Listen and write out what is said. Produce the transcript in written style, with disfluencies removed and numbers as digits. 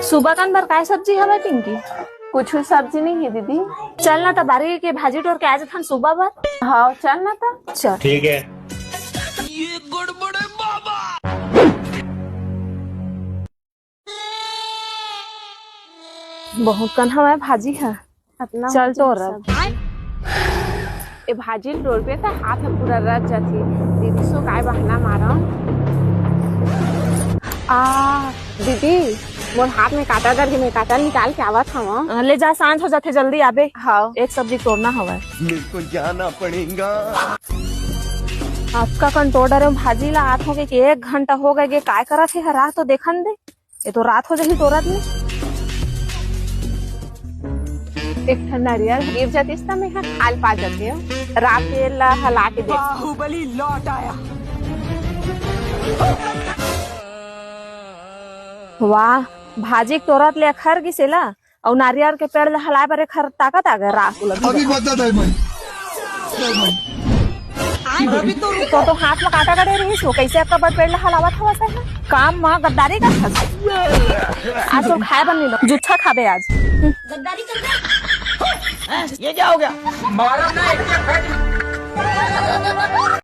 सुबह कान बर काय सब्जी हवे पिंकी? कुछ सब्जी नहीं है दीदी। चल ना बारी के भाजी टोर के आज थान सुबह बर। हाँ चल ना था। चल ठीक है। ये गड़बड़ है बाबा। बहुत कन हवे भाजी है। अपना चल तोर ए भाजी तोड़ पे तो हाथ में पूरा रच जाती। दीदी सो काय बहाना मारो। दीदी मोर हाथ में काटा डर के मैं काटा निकाल के आवत हूँ। ले जा, सांझ हो जाते जल्दी आबे। हाँ एक सब्जी तोड़ना हवे। मेरे को जाना पड़ेगा। आपका कंटोडर में भाजी ला आत हो गए कि 1 घंटा हो गए के काय करत है रात तो देखन दे। ये तो रात हो जाही तोरत में। एक नारियल गिर जाती ना मैं खाल पा जाती हूँ। रात के ला हला के देख। बाहुबली लौट आया। वाह, भाजी तोरत ले खर गिसेला और नारियल के पेड़ ला हलाए बारे खर ताकत आ गए रात को अभी बता दे मैं तो हाथ में काटा काटे रही सो कैसे आपका बड़ पेड़ ला हलावत हवा से है? काम मां गद्दारी का था। आज तो खाए बन लो जुच्छा खाबे आज। गद्दारी कर। ये क्या हो गया? मारा ना एक